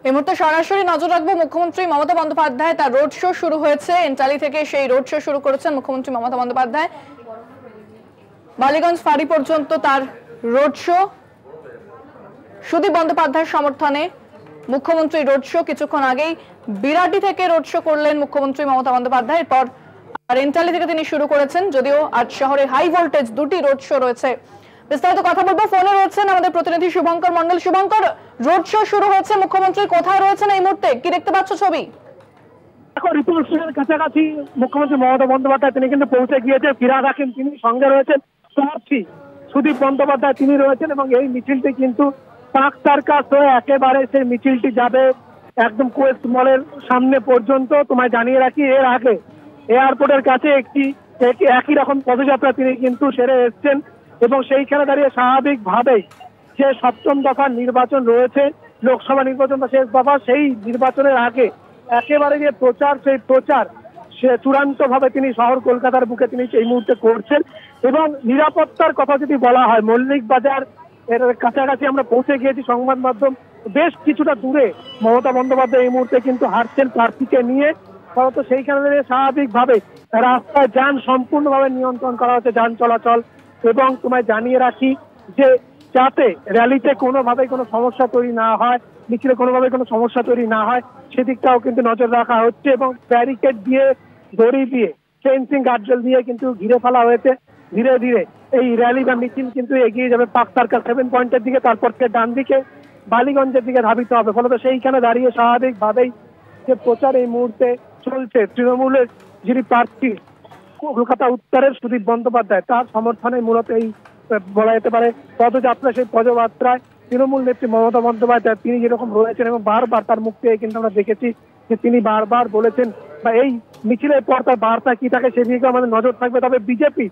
এই মুহূর্তে সরাসরি নজর রাখবো মুখ্যমন্ত্রী মমতা বন্দ্যোপাধ্যায় তার রোড শো শুরু হয়েছে। এন্টালি থেকে সেই রোড শো শুরু করেছেন মুখ্যমন্ত্রী মমতা বন্দ্যোপাধ্যায়। বালিগঞ্জ ফাঁড়ি পর্যন্ত তার রোড শো। সুদীপ বন্দ্যোপাধ্যায়ের সমর্থনে মুখ্যমন্ত্রী রোড শো। কিছুক্ষণ আগেই বিরাটি থেকে রোড শো করলেন মুখ্যমন্ত্রী মমতা বন্দ্যোপাধ্যায়। এরপর এন্টালি থেকে তিনি শুরু করেছেন, যদিও আজ শহরে হাই ভোল্টেজ দুটি রোড শো রয়েছে। বিস্তারিত কথা বলবো, ফোনে রয়েছেন আমাদের প্রতিনিধি শুভঙ্কর মন্ডল। শুভঙ্কর, রোড শো শুরু হয়েছে, মুখ্যমন্ত্রী কোথায় রয়েছেন এই মুহূর্তে, কি দেখতে পাচ্ছ ছবি? দেখো, রিপন স্টেশনের কাছাকাছি মুখ্যমন্ত্রী মমতা বন্দ্যোপাধ্যায় তিনি কিন্তু পৌঁছে গিয়েছে। ফিরাদ হাকিম তিনি সঙ্গে রয়েছেন, প্রার্থী সুদীপ বন্দ্যোপাধ্যায় তিনি রয়েছেন এবং এই মিছিলটি কিন্তু পার্ক সার্কাস হয়ে একেবারে সেই মিছিলটি যাবে একদম কোয়েস্ট মলের সামনে পর্যন্ত। তোমায় জানিয়ে রাখি, এর আগে এয়ারপোর্টের কাছে একই রকম পদযাত্রা তিনি কিন্তু সেরে এসছেন এবং সেইখানে দাঁড়িয়ে স্বাভাবিকভাবেই যে সপ্তম দফার নির্বাচন রয়েছে, লোকসভা নির্বাচন বা শেষ দফা, সেই নির্বাচনের আগে একেবারে যে প্রচার, সেই প্রচার সে চূড়ান্ত ভাবে তিনি শহর কলকাতার বুকে তিনি এই মুহূর্তে করছেন। এবং নিরাপত্তার কথা যদি বলা হয়, মল্লিক বাজার এর কাছাকাছি আমরা পৌঁছে গিয়েছি। সংবাদ মাধ্যম বেশ কিছুটা দূরে মমতা বন্দ্যোপাধ্যায় এই মুহূর্তে কিন্তু হাঁটছেন প্রার্থীকে নিয়ে। ফলত সেইখানে স্বাভাবিকভাবে রাস্তায় যান সম্পূর্ণভাবে নিয়ন্ত্রণ করা হচ্ছে, যান চলাচল। এবং তোমায় জানিয়ে রাখি যে যাতে র্যালিতে কোনোভাবে কোনো সমস্যা তৈরি না হয়, মিছিলে কোনোভাবে কোনো সমস্যা তৈরি না হয়, সেদিকটাও কিন্তু নজর রাখা হচ্ছে। এবং ব্যারিকেড দিয়ে, দড়ি দিয়ে, ফেন্সিং গার্ডরেল দিয়ে কিন্তু ঘিরে ফেলা হয়েছে। ধীরে ধীরে এই র্যালি বা মিছিল কিন্তু এগিয়ে যাবে পার্ক সার্কাস 7 পয়েন্টের দিকে, তারপর থেকে ডান দিকে বালিগঞ্জের দিকে ধাবিত হবে। ফলত সেইখানে দাঁড়িয়ে স্বাভাবিকভাবেই যে প্রচার এই মুহূর্তে চলছে, তৃণমূলের যিনি প্রার্থী কলকাতা উত্তরের সুদীপ বন্দ্যোপাধ্যায়, তার সমর্থনে মূলত এই বলা যেতে পারে পদযাত্রা। সেই পদযাত্রায় তৃণমূল নেত্রী মমতা বন্দ্যোপাধ্যায় তিনি যেরকম রয়েছেন এবং বারবার তার মুখ থেকে কিন্তু আমরা দেখেছি যে তিনি বারবার বলেছেন বা এই মিছিলের পর তার বার্তা কি থাকে সেদিকে আমাদের নজর থাকবে। তবে বিজেপি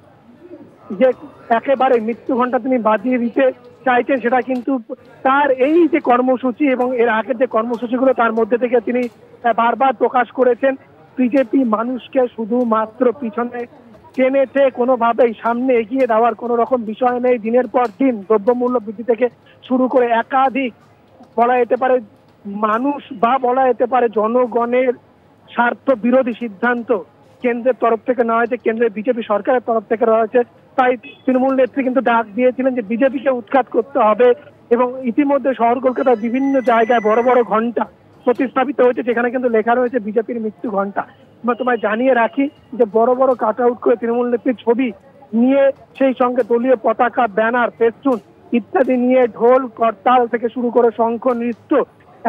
যে একেবারে মৃত্যু ঘণ্টা তিনি বাজিয়ে দিতে চাইছেন, সেটা কিন্তু তার এই যে কর্মসূচি এবং এর আগের যে কর্মসূচিগুলো তার মধ্যে থেকে তিনি বারবার প্রকাশ করেছেন। বিজেপি মানুষকে শুধুমাত্র পিছনে টেনেছে, কোনোভাবেই সামনে এগিয়ে দেওয়ার কোনো রকম বিষয় নেই। দিনের পর দিন দ্রব্যমূল্য বৃদ্ধি থেকে শুরু করে একাধিক বলা যেতে পারে মানুষ বা বলা যেতে পারে জনগণের স্বার্থ বিরোধী সিদ্ধান্ত কেন্দ্রের তরফ থেকে নেওয়া হয়েছে, কেন্দ্রের বিজেপি সরকারের তরফ থেকে রয়েছে। তাই তৃণমূল নেত্রী কিন্তু ডাক দিয়েছিলেন যে বিজেপিকে উৎখাত করতে হবে এবং ইতিমধ্যে শহর কলকাতার বিভিন্ন জায়গায় বড় বড় ঘন্টা প্রতিস্থাপিত হয়েছে, যেখানে কিন্তু লেখা রয়েছে বিজেপির মৃত্যু ঘন্টা। তোমায় জানিয়ে রাখি যে বড় বড় কাট আউট করে তৃণমূল নেত্রীর ছবি নিয়ে, সেই সঙ্গে দলীয় পতাকা, ব্যানার, ফেস্টুন ইত্যাদি নিয়ে ঢোল করতাল থেকে শুরু করে শঙ্খ নৃত্য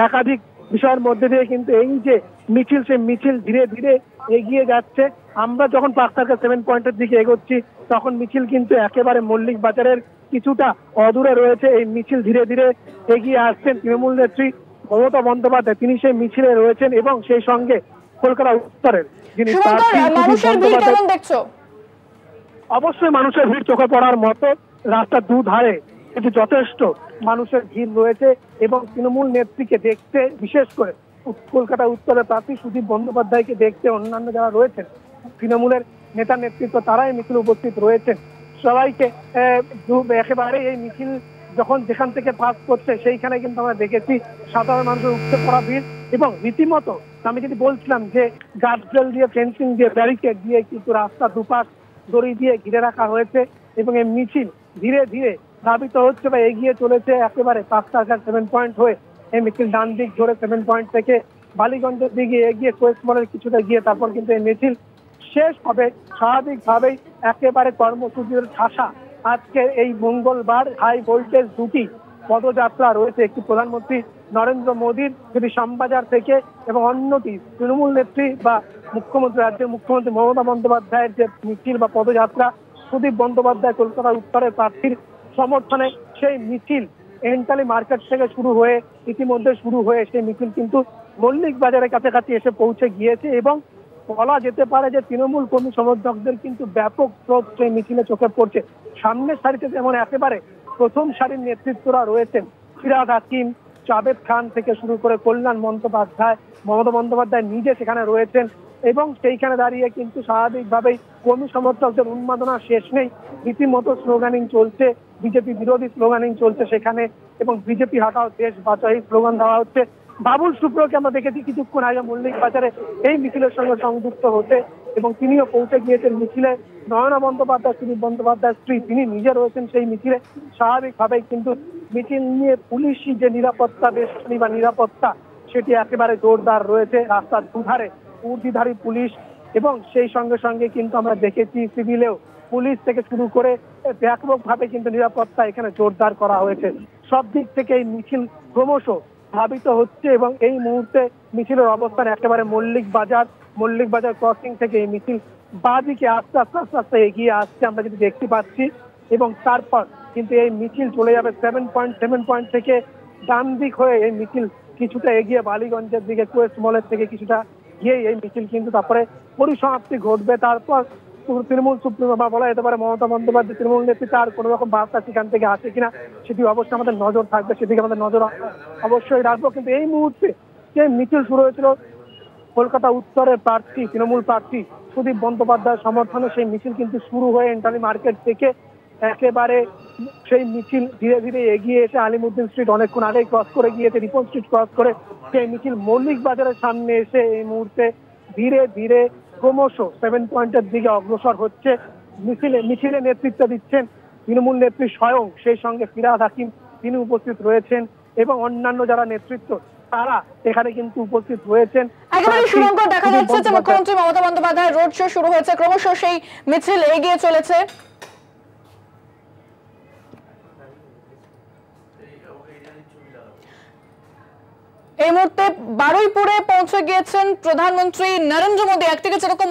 একাধিক বিষয়ের মধ্যে দিয়ে কিন্তু এই যে মিছিল, সেই মিছিল ধীরে ধীরে এগিয়ে যাচ্ছে। আমরা যখন পার্ক সার্কাস 7 পয়েন্টের দিকে এগোচ্ছি তখন মিছিল কিন্তু একেবারে মল্লিক বাজারের কিছুটা অদূরে রয়েছে। এই মিছিল ধীরে ধীরে এগিয়ে আসছেন তৃণমূল নেত্রী মমতা বন্দ্যোপাধ্যায়, তিনি সেই মিছিলে রয়েছেন এবং সেই সঙ্গে কলকাতা উত্তরের যিনি অবশ্যই মানুষের ভিড় চোখে পড়ার মতো। রাস্তার দুধারে কিন্তু যথেষ্ট মানুষের ভিড় রয়েছে এবং তৃণমূল নেত্রীকে দেখতে, বিশেষ করে কলকাতা উত্তরের প্রার্থী সুদীপ বন্দ্যোপাধ্যায়কে দেখতে অন্যান্য যারা রয়েছেন তৃণমূলের নেতা নেতৃত্ব, তারাই মিছিল উপস্থিত রয়েছেন। সবাইকে একেবারে এই মিছিল যখন যেখান থেকে পাস করছে সেইখানে কিন্তু আমরা দেখেছি সাধারণ মানুষের উপচে পড়া ভিড় এবং রীতিমতো আমি যদি বলছিলাম যে গার্ডরেল দিয়ে, ফেন্সিং দিয়ে, ব্যারিকেড দিয়ে কিন্তু রাস্তা দুপাশ দড়ি দিয়ে ঘিরে রাখা হয়েছে এবং এই মিছিল ধীরে ধীরে ধাবিত হচ্ছে বা এগিয়ে চলেছে একেবারে পার্ক সার্কাস 7 পয়েন্ট হয়ে। এই মিছিল ডান দিক ধরে 7 পয়েন্ট থেকে বালিগঞ্জের দিকে এগিয়ে কোয়েস্ট মলের কিছুটা গিয়ে তারপর কিন্তু এই মিছিল শেষ হবে। স্বাভাবিকভাবেই একেবারে কর্মসূচির ঠাসা আজকে এই মঙ্গলবার হাই ভোল্টেজ দুটি পদযাত্রা রয়েছে, একটি প্রধানমন্ত্রী নরেন্দ্র মোদীর যদি শ্যামবাজার থেকে এবং অন্যটি তৃণমূল নেত্রী বা মুখ্যমন্ত্রী, রাজ্যের মুখ্যমন্ত্রী মমতা বন্দ্যোপাধ্যায়ের যে মিছিল বা পদযাত্রা সুদীপ বন্দ্যোপাধ্যায় কলকাতা উত্তরের প্রার্থীর সমর্থনে। সেই মিছিল এন্টালি মার্কেট থেকে শুরু হয়ে ইতিমধ্যে শুরু হয়ে সেই মিছিল কিন্তু মল্লিক বাজারের কাছাকাছি এসে পৌঁছে গিয়েছে এবং বলা যেতে পারে যে তৃণমূল কর্মী সমর্থকদের কিন্তু ব্যাপক স্রোত সেই মিছিলে চোখে পড়ছে। সামনের সারিতে যেমন একেবারে প্রথম সারির নেতৃত্বরা রয়েছেন, ফিরাদ হাকিম, জাভেদ খান থেকে শুরু করে কল্যাণ বন্দ্যোপাধ্যায়, মমতা বন্দ্যোপাধ্যায় নিজে সেখানে রয়েছেন এবং সেইখানে দাঁড়িয়ে কিন্তু স্বাভাবিকভাবেই কর্মী সমর্থকদের উন্মাদনা শেষ নেই। রীতিমতো স্লোগানিং চলছে, বিজেপি বিরোধী স্লোগানিং চলছে সেখানে এবং বিজেপি হাটাও দেশ বাঁচাও স্লোগান দেওয়া হচ্ছে। বাবুল সুপ্রকে আমরা দেখেছি কিছুক্ষণ আগে মল্লিক বাজারে এই মিছিলের সঙ্গে সংযুক্ত হতে, এবং তিনিও পৌঁছে গিয়েছেন মিছিলে। নয়না বন্দ্যোপাধ্যায়, সুদীপ বন্দ্যোপাধ্যায়ের স্ত্রী, তিনি নিজে রয়েছেন সেই মিছিলে। স্বাভাবিকভাবেই কিন্তু মিছিল নিয়ে পুলিশি যে নিরাপত্তা, বেষ্টনী বা নিরাপত্তা, সেটি একেবারে জোরদার রয়েছে রাস্তার দুধারে উর্দিধারী পুলিশ। এবং সেই সঙ্গে সঙ্গে কিন্তু আমরা দেখেছি সিভিলেও পুলিশ থেকে শুরু করে ব্যাপকভাবে কিন্তু নিরাপত্তা এখানে জোরদার করা হয়েছে। সব দিক থেকে এই মিছিল ক্রমশ ধাবিত হচ্ছে, এবং এই মুহূর্তে মিছিলের অবস্থান একেবারে মল্লিক বাজার ক্রসিং থেকে এই মিছিল বাঁদিকে আস্তে আস্তে আস্তে আস্তে এগিয়ে আসছে আমরা যেটি দেখতে পাচ্ছি। এবং তারপর কিন্তু এই মিছিল চলে যাবে 7 পয়েন্ট থেকে ডান দিক হয়ে এই মিছিল কিছুটা এগিয়ে বালিগঞ্জের দিকে, কোয়েস্ট মলের থেকে কিছুটা গিয়ে এই মিছিল কিন্তু তারপরে পরিসমাপ্তি ঘটবে। তারপর তৃণমূল সুপ্রিমো বা বলা যেতে পারে মমতা বন্দ্যোপাধ্যায় তৃণমূল নেতৃত্বে আর কোনো রকম বার্তা সেখান থেকে আসে কিনা সেটি অবশ্যই আমাদের নজর থাকবে, সেদিকে আমাদের নজর অবশ্যই রাখবো। কিন্তু এই মুহূর্তে যে মিছিল শুরু হয়েছিল কলকাতা উত্তরের প্রার্থী, তৃণমূল প্রার্থী সুদীপ বন্দ্যোপাধ্যায়ের সমর্থনে, সেই মিছিল কিন্তু শুরু হয়ে এন্টালি মার্কেট থেকে একেবারে সেই মিছিল ধীরে ধীরে এগিয়ে এসে আলিমুদ্দিন স্ট্রিট অনেকক্ষণ আগেই ক্রস করে গিয়েছে, রিপন স্ট্রিট ক্রস করে সেই মিছিল মল্লিক বাজারের সামনে এসে এই মুহূর্তে ধীরে ধীরে ক্রমশ 7 পয়েন্টের দিকে অগ্রসর হচ্ছে। মিছিলে নেতৃত্ব দিচ্ছেন তৃণমূল নেত্রী স্বয়ং, সেই সঙ্গে ফিরহাদ হাকিম তিনি উপস্থিত রয়েছেন, এবং অন্যান্য যারা নেতৃত্ব তারা এখানে কিন্তু উপস্থিত রয়েছেন। একেবারে শুভঙ্কর, দেখা যাচ্ছে যে মুখ্যমন্ত্রী মমতা বন্দ্যোপাধ্যায়ের রোড শো শুরু হয়েছে, ক্রমশ সেই মিছিল এগিয়ে চলেছে। এই মুহূর্তে বারুইপুরে পৌঁছে গিয়েছেন প্রধানমন্ত্রী নরেন্দ্র মোদী। একদিকে যেরকম